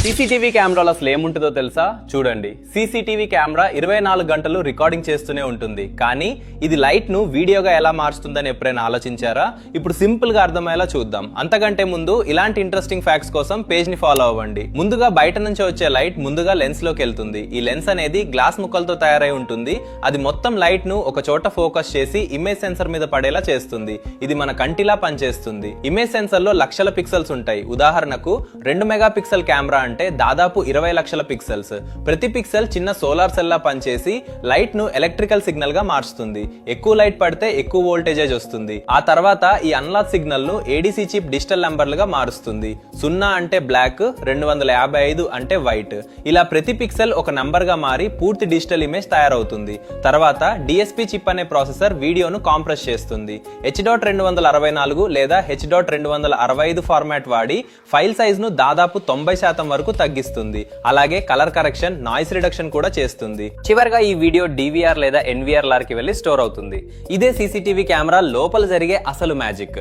CCTV కెమెరాలో అసలు ఏముంటుందో తెలుసా? చూడండి, సీసీటీవీ కెమెరా 24 గంటలు రికార్డింగ్ చేస్తూనే ఉంటుంది. కానీ ఇది లైట్ ను వీడియోగా ఎలా మారుస్తుందని ఎప్పుడైనా ఆలోచించారా? ఇప్పుడు సింపుల్ గా అర్థమయ్యేలా చూద్దాం. అంతకంటే ముందు ఇలాంటి ఇంట్రెస్టింగ్ ఫ్యాక్ట్స్ కోసం పేజ్ ని ఫాలో అవ్వండి. ముందుగా బయట నుంచి వచ్చే లైట్ ముందుగా లెన్స్ లోకి వెళ్తుంది. ఈ లెన్స్ అనేది గ్లాస్ ముక్కలతో తయారై ఉంటుంది. అది మొత్తం లైట్ ను ఒక చోట ఫోకస్ చేసి ఇమేజ్ సెన్సర్ మీద పడేలా చేస్తుంది. ఇది మన కంటిలా పనిచేస్తుంది. ఇమేజ్ సెన్సర్ లో లక్షల పిక్సెల్స్ ఉంటాయి. ఉదాహరణకు 2 మెగా పిక్సెల్ కెమెరా అంటే దాదాపు 20 లక్షల పిక్సెల్స్. ప్రతి పిక్సెల్ చిన్న సోలార్ సెల్ లా పనిచేసి లైట్ ను ఎలక్ట్రికల్ సిగ్నల్ గా మార్చుతుంది. ఎక్కువ లైట్ పడితే ఎక్కువ వోల్టేజేజ్ వస్తుంది. ఆ తర్వాత ఈ అనలాగ్ సిగ్నల్ ను ఏడీసీ చిప్ డిజిటల్ నంబర్లుగా మారుస్తుంది. 0 అంటే బ్లాక్, 255 అంటే వైట్. ఇలా ప్రతి పిక్సెల్ ఒక నంబర్ గా మారి పూర్తి డిజిటల్ ఇమేజ్ తయారవుతుంది. తర్వాత డిఎస్పీ చిప్ అనే ప్రాసెసర్ వీడియోను కాంప్రెస్ చేస్తుంది. H.264 లేదా H.265 ఫార్మాట్ వాడి ఫైల్ సైజ్ ను దాదాపు 90% వరకు తగ్గిస్తుంది. అలాగే కలర్ కరెక్షన్, నాయిస్ రిడక్షన్ కూడా చేస్తుంది. చివరిగా ఈ వీడియో డివిఆర్ లేదా ఎన్విఆర్ కి వెళ్లి స్టోర్ అవుతుంది. ఇదే సీసీటీవీ కెమెరా లోపల జరిగే అసలు మ్యాజిక్.